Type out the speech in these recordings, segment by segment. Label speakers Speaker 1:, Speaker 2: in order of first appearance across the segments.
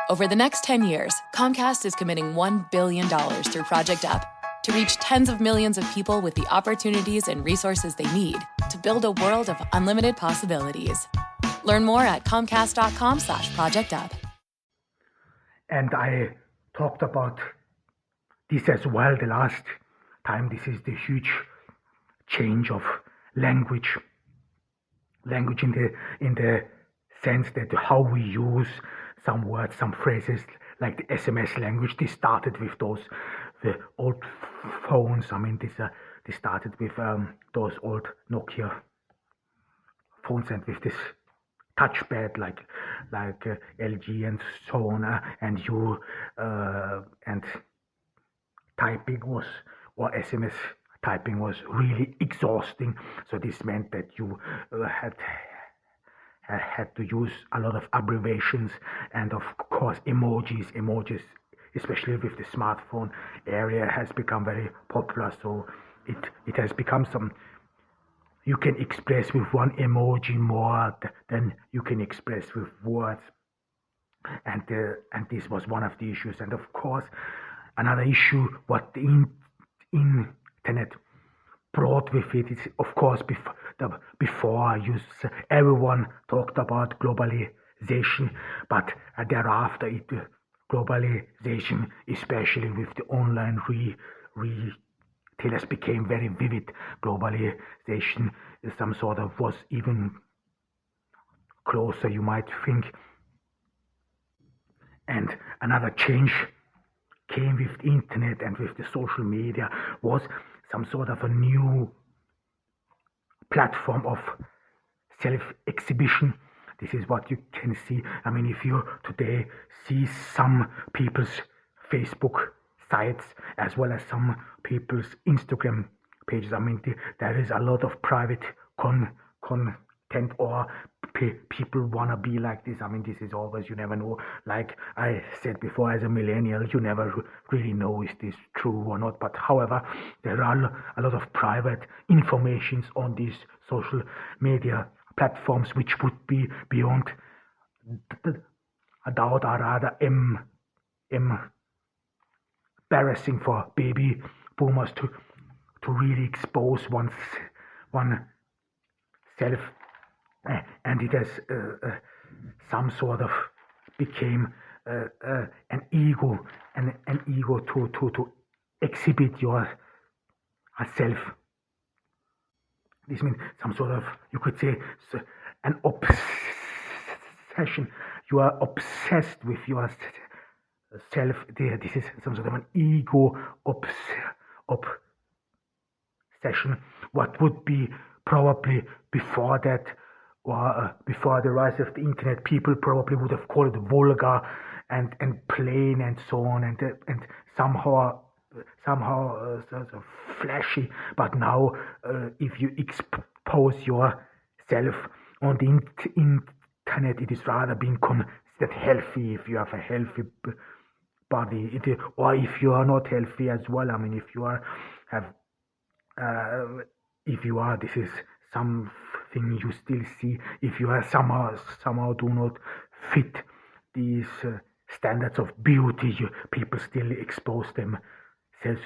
Speaker 1: Over the next 10 years, Comcast is committing $1 billion through Project Up to reach tens of millions of people with the opportunities and resources they need to build a world of unlimited possibilities. Learn more at comcast.com/projectup.
Speaker 2: And I talked about this as well the last time. This is the huge change of language in the sense that how we use some words, some phrases, like the SMS language. This started with the old phones. I mean, this started with those old Nokia phones, and with this touchpad like LG and so on, and typing was, or SMS typing was really exhausting. So this meant that you had to use a lot of abbreviations, and of course emojis, especially with the smartphone area, has become very popular. So it has become you can express with one emoji more than you can express with words, and this was one of the issues. And of course, another issue what the internet brought with it is, of course, before everyone talked about globalization, but thereafter globalization, especially with the online retailers, became very vivid. Globalization some sort of was even closer, you might think. And another change came with the internet and with the social media was some sort of a new platform of self-exhibition. This is what you can see. I mean, if you today see some people's Facebook sites as well as some people's Instagram pages, I mean, there is a lot of private content, or people want to be like this. I mean, this is always, you never know. Like I said before, as a millennial, you never really know is this true or not. But however, there are a lot of private informations on these social media platforms which would be beyond a doubt, or rather embarrassing for baby boomers to really expose oneself, and it has some sort of became an ego to exhibit yourself. This means some sort of, you could say, an obsession. You are obsessed with yourself. This is some sort of an ego obsession. What would be probably before that, or before the rise of the internet, people probably would have called it vulgar and plain and so on, and somehow sort of flashy. But now, if you expose yourself on the internet, it is rather being considered healthy if you have a healthy body, or if you are not healthy as well. I mean, if you are this is something you still see. If you are somehow do not fit these standards of beauty, people still expose themselves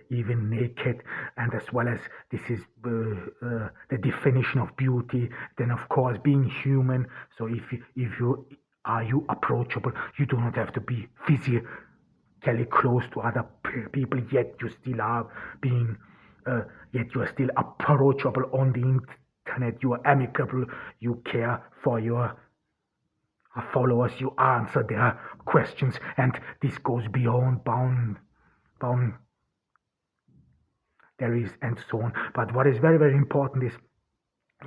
Speaker 2: even naked. And as well as this is the definition of beauty, then of course being human. So if you are approachable, you do not have to be physically close to other people, yet you still are being yet you are still approachable on the internet. You are amicable, you care for your followers, you answer their questions, and this goes beyond boundaries and so on. But what is very, very important is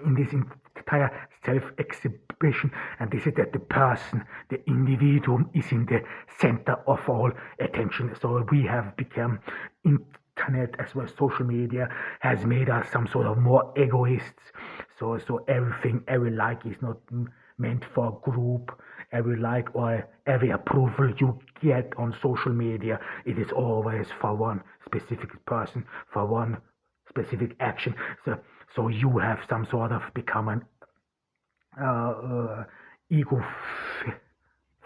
Speaker 2: in this entire self-exhibition, and this is that the person, the individual, is in the center of all attention. So we have become internet as well as social media has made us some sort of more egoists. So every like is not meant for a group. Every like or every approval you get on social media, it is always for one specific person, for one specific action. So you have some sort of become an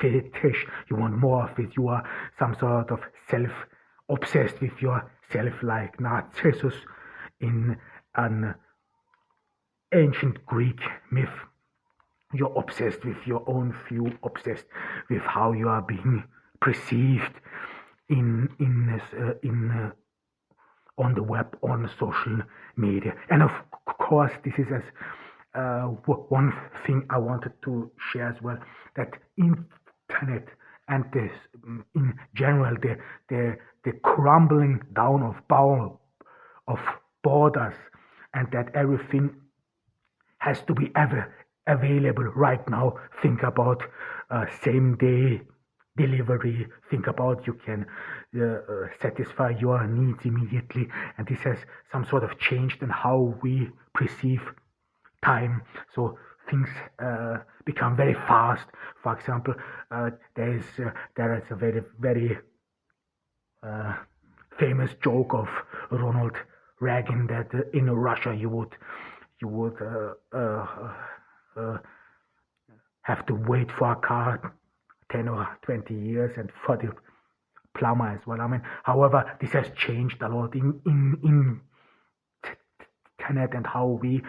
Speaker 2: fetish. You want more of it. You are some sort of obsessed with yourself, like Narcissus in an ancient Greek myth. You're obsessed with your own view, obsessed with how you are being perceived in on the web, on social media. And of course, this is as one thing I wanted to share as well, that internet and this in general, the crumbling down of borders, and that everything has to be available right now. Think about same day delivery. Think about you can satisfy your needs immediately, and this has some sort of changed in how we perceive time. So things become very fast. For example, there is a very uh, famous joke of Ronald Reagan that in Russia you would have to wait for a car 10 or 20 years, and for the plumber as well. I mean, however, this has changed a lot in internet, and how we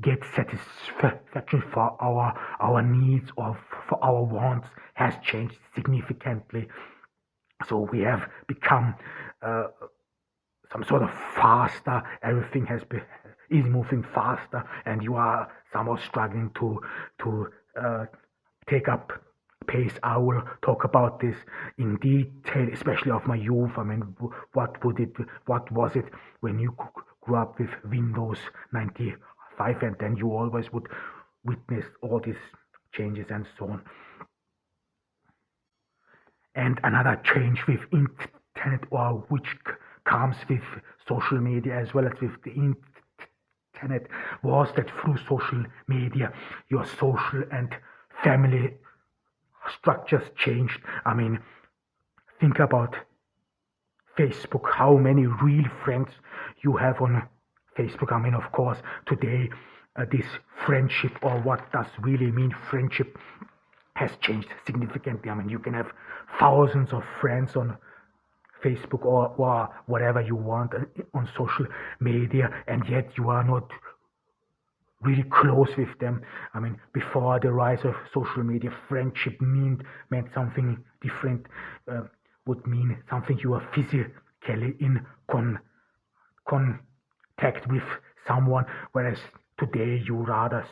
Speaker 2: get satisfaction for our needs or for our wants has changed significantly. So we have become some sort of faster. Everything is moving faster, and you are somehow struggling to take up pace. I will talk about this in detail, especially of my youth. I mean, what was it when you grew up with Windows 95, and then you always would witness all these changes and so on. And another change with internet, or which comes with social media as well as with the internet, was that through social media your social and family structures changed. I mean, think about Facebook, how many real friends you have on Facebook. I mean, of course, today this friendship, or what does really mean friendship, has changed significantly. I mean, you can have thousands of friends on Facebook or whatever you want on social media, and yet you are not really close with them. I mean, before the rise of social media, friendship meant something different. Would mean something you are physically in contact with someone, whereas today you rather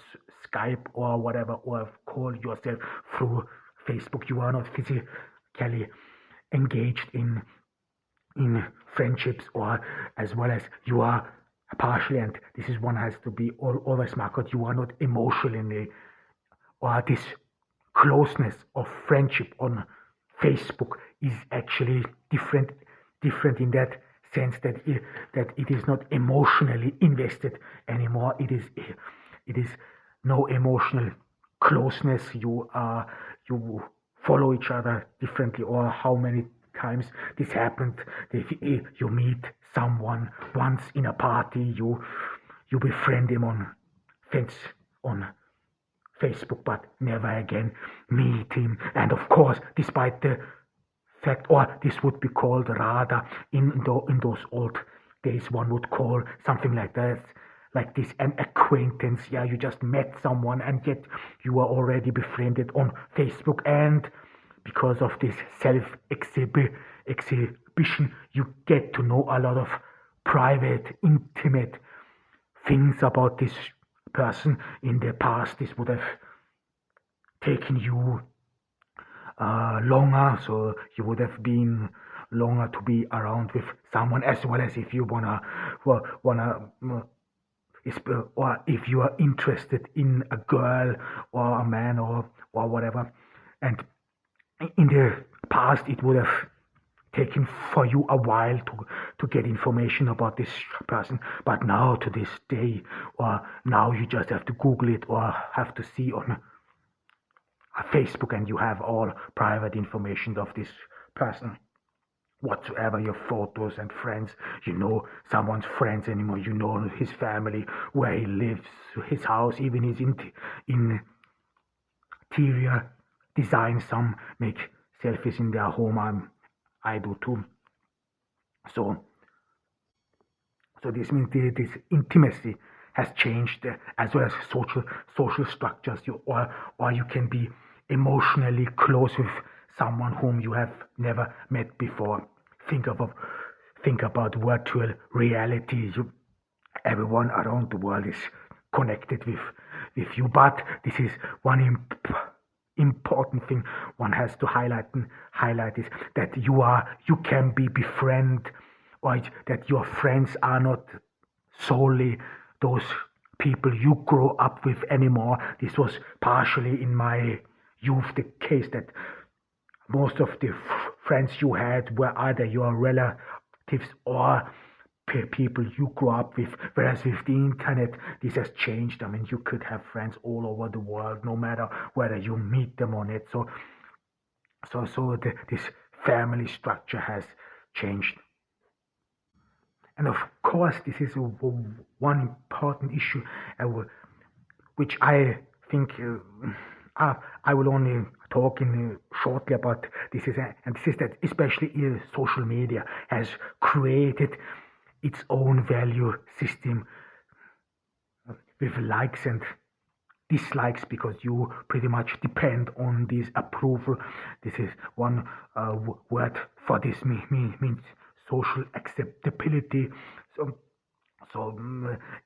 Speaker 2: Skype or whatever, or call yourself through Facebook. You are not physically engaged in friendships, or as well as you are partially, and this is one has to be always marked, you are not emotionally, or this closeness of friendship on Facebook is actually different in that sense, that it is not emotionally invested anymore. It is no emotional closeness. You follow each other differently, or how many times this happened. If you meet someone once in a party, you befriend him on fence on Facebook, but never again meet him. And of course, despite the fact, or this would be called rather in those old days, one would call something like that, like this, an acquaintance. Yeah, you just met someone, and yet you are already befriended on Facebook, and because of this exhibition, you get to know a lot of private, intimate things about this person. In the past, this would have taken you longer, so you would have been longer to be around with someone, as well as if you wanna or if you are interested in a girl or a man or whatever. And in the past, it would have taken for you a while to get information about this person, but now, to this day, or now, you just have to Google it or have to see on Facebook, and you have all private information of this person whatsoever, your photos and friends. You know someone's friends anymore. You know his family, where he lives, his house, even his interior design, some make selfies in their home. I do too. So this means this intimacy has changed, as well as social structures. Or you can be emotionally close with someone whom you have never met before. Think of think about virtual reality. Everyone around the world is connected with you, but this is one important thing one has to highlight is that you can be befriend, or that your friends are not solely those people you grow up with anymore. This was partially in my youth the case, that most of the friends you had were either your relatives or people you grew up with, whereas with the internet this has changed. I mean, you could have friends all over the world, no matter whether you meet them on it. This family structure has changed. And of course, this is one important issue, which I think I will only talk in shortly about. And this is that especially social media has created its own value system with likes and dislikes, because you pretty much depend on this approval. This is one word for this means social acceptability.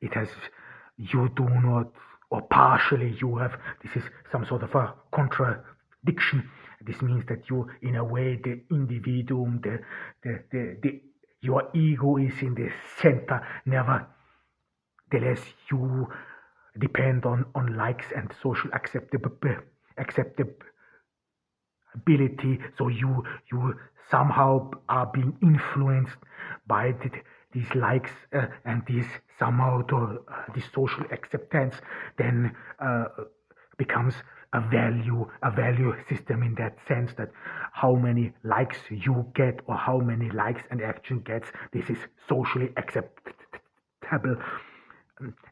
Speaker 2: It has, you do not, or partially you have, this is some sort of a contradiction. This means that you, in a way, the individuum, your ego is in the center. Nevertheless, you depend on likes and social acceptability. So you somehow are being influenced by these likes, and this somehow this social acceptance then becomes a value system, in that sense that how many likes you get, or how many likes an action gets, this is socially acceptable,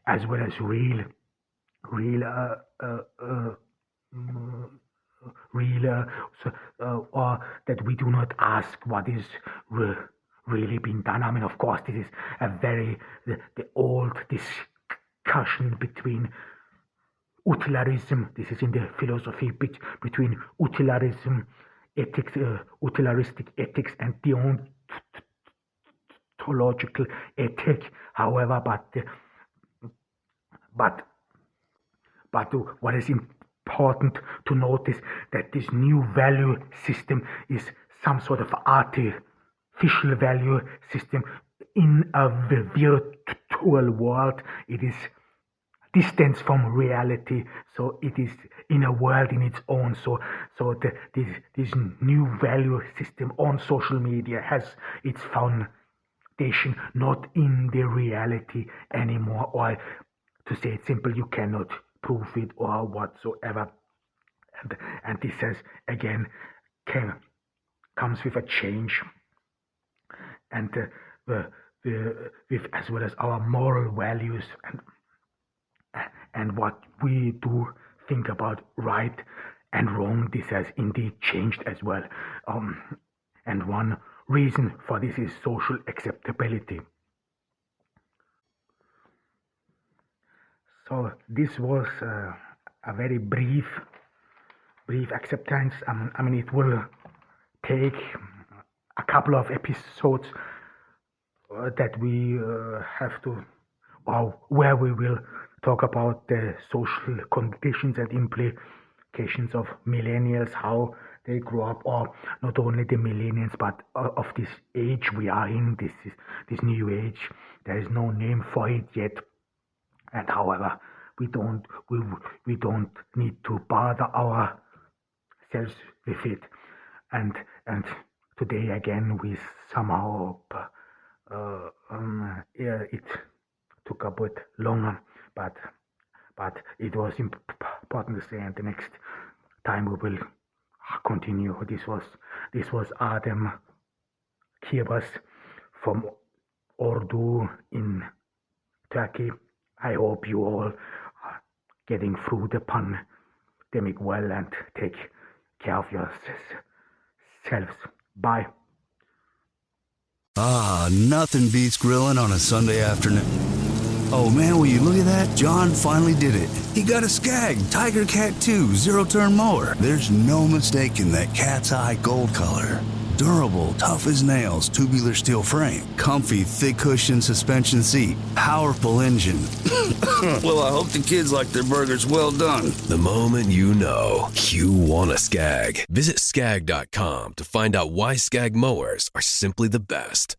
Speaker 2: as well as real or that we do not ask what is really being done. I mean, of course, this is a very the old discussion between utilitarism. This is in the philosophy between utilitarism, ethics, utilitaristic ethics, and deontological ethic. However, but what is important to notice, that this new value system is some sort of artificial value system in a virtual world. It is distance from reality, so it is in a world in its own. This new value system on social media has its foundation not in the reality anymore, or to say it simple, you cannot prove it or whatsoever. And this has again comes with a change, and with as well as our moral values, and what we do think about right and wrong. This has indeed changed as well, and one reason for this is social acceptability. So this was a very brief acceptance. I mean, it will take a couple of episodes that we have to, or where we will talk about the social conditions and implications of millennials, how they grow up, or not only the millennials, but of this age we are in, this new age. There is no name for it yet, and however, we don't need to bother ourselves with it. And today again we somehow it took a bit longer, but it was important to say. And the next time we will continue. This was Adam Kirbas from Ordu in Turkey. I hope you all are getting through the pandemic well, and take care of yourselves. Bye.
Speaker 3: Ah, nothing beats grilling on a Sunday afternoon. Oh man, will you look at that? John finally did it. He got a Skag Tiger Cat 2 zero-turn mower. There's no mistaking that cat's eye gold color. Durable, tough as nails, tubular steel frame. Comfy, thick cushion suspension seat. Powerful engine. Well, I hope the kids like their burgers well done.
Speaker 4: The moment you know you want a Skag. Visit skag.com to find out why Skag mowers are simply the best.